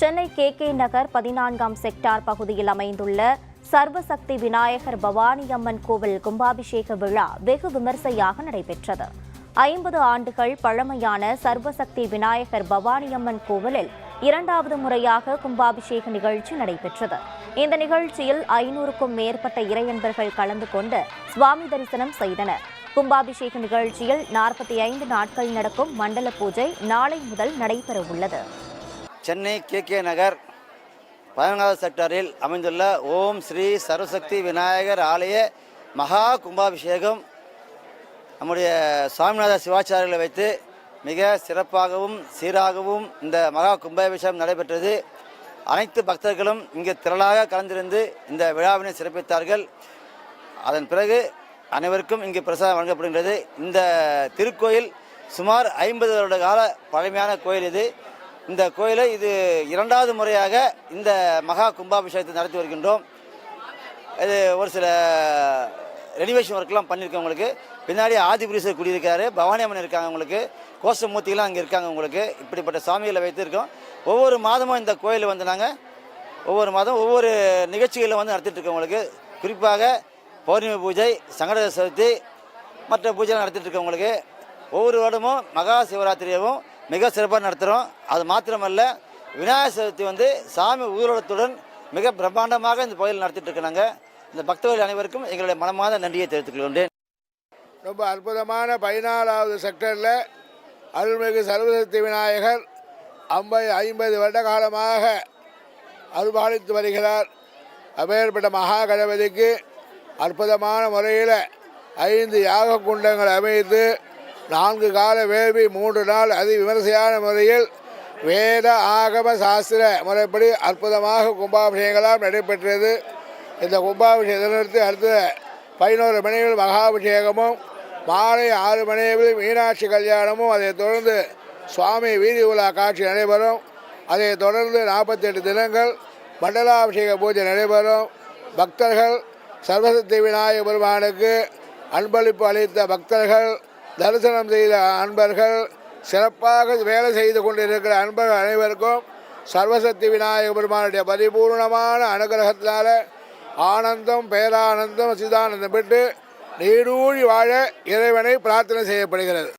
Chennai K நகர் 14ஆம் sector பகுதியில் அமைந்துள்ள சர்வசக்தி விநாயகர் பவானியம்மன் கோவில் கும்பாபிஷேக விழா வெகு விமர்சையாக நடைபெற்றது. 50 ஆண்டுகள் பழமையான சர்வசக்தி விநாயகர் பவானியம்மன் கோவிலில் இரண்டாவது முறையாக கும்பாபிஷேக நிகழ்ச்சி நடைபெற்றது. இந்த நிகழ்ச்சியில் 500க்கும் மேற்பட்ட இறையன்பர்கள் கலந்து கொண்டு சுவாமி தரிசனம் செய்தனர். கும்பாபிஷேக நிகழ்ச்சியில் 45 நாட்கள் நடக்கும் மண்டல பூஜை நாளை முதல் நடைபெறவுள்ளது. சென்னை கே நகர் 14வது செக்டாரில் அமைந்துள்ள ஓம் ஸ்ரீ சர்வசக்தி விநாயகர் ஆலய மகா கும்பாபிஷேகம் நம்முடைய சுவாமிநாத சிவாச்சாரியர்களை வைத்து மிக சிறப்பாகவும் சீராகவும் இந்த மகா கும்பாபிஷேகம் நடைபெற்றது. அனைத்து பக்தர்களும் இங்கு திரளாக கலந்திருந்து இந்த விழாவினை சிறப்பித்தார்கள். அதன் பிறகு அனைவருக்கும் இங்கு பிரசாதம் வழங்கப்படுகின்றது. இந்த திருக்கோயில் சுமார் 50 வருட கால பழமையான கோயில் இது. இந்த கோயிலை இது இரண்டாவது முறையாக இந்த மகா கும்பாபிஷேகத்தை நடத்தி வருகின்றோம். இது ஒரு சில ரெனிவேஷன் ஒர்க்லாம் பண்ணியிருக்கோம். உங்களுக்கு பின்னாடி ஆதிபுரீஸ்வரர் குடியிருக்காரு, பவானி அம்மன் இருக்காங்க, உங்களுக்கு கோஷமூர்த்திலாம் அங்கே இருக்காங்க. உங்களுக்கு இப்படிப்பட்ட சாமிகளை வைத்திருக்கோம். ஒவ்வொரு மாதமும் இந்த கோயிலை வந்து நாங்கள் ஒவ்வொரு மாதம் ஒவ்வொரு நிகழ்ச்சிகளை வந்து நடத்திட்டு இருக்கோம். உங்களுக்கு குறிப்பாக பௌர்ணமி பூஜை, சங்கட சதுர்த்தி, மற்ற பூஜைலாம் நடத்திட்டு இருக்கோம். உங்களுக்கு ஒவ்வொரு வருடமும் மகா சிவராத்திரியவும் மிக சிறப்பாக நடத்துகிறோம். அது மாத்திரமல்ல, விநாயகர் சதுர்த்தி வந்து சாமி ஊர்வலத்துடன் மிக பிரம்மாண்டமாக இந்த கோயில் நடத்திட்டு இருக்கிறாங்க. இந்த பக்தர்கள் அனைவருக்கும் எங்களுடைய மனமார்ந்த நன்றியை தெரிவித்துக் கொள்கின்றேன். ரொம்ப அற்புதமான 14வது செக்டரில் அருள்மிகு சர்வசக்தி விநாயகர் 50 வருட காலமாக அருள்பாலித்து வருகிறார். அப்பேற்பட்ட மகா கணபதிக்கு அற்புதமான முறையில் 5 யாக குண்டங்கள் அமைத்து 4 கால வேள்வி 3 நாள் அதி விமர்சையான முறையில் வேத ஆகம சாஸ்திர முறைப்படி அற்புதமாக கும்பாபிஷேகங்களாம் நடைபெற்றது. இந்த கும்பாபிஷேகத்திலிருந்து அடுத்த 11 மணியில் மகாபிஷேகமும், மாலை 6 மணியில் மீனாட்சி கல்யாணமும், அதைத் தொடர்ந்து சுவாமி வீதி உலா காட்சி நடைபெறும். அதைத் தொடர்ந்து 48 தினங்கள் மண்டலாபிஷேக பூஜை நடைபெறும். பக்தர்கள் சர்வசக்தி விநாயகர் பெருமானுக்கு அன்பளிப்பு அளித்த பக்தர்கள், தரிசனம் செய்த அன்பர்கள், சிறப்பாக வேலை செய்து கொண்டிருக்கிற அன்பர்கள் அனைவருக்கும் சர்வசக்தி விநாயகர் பெருமானுடைய பரிபூர்ணமான அனுகிரகத்தினால ஆனந்தம், பேரானந்தம், சிதானந்தம் பெற்று நீடூழி வாழ இறைவனை பிரார்த்தனை செய்யப்படுகிறது.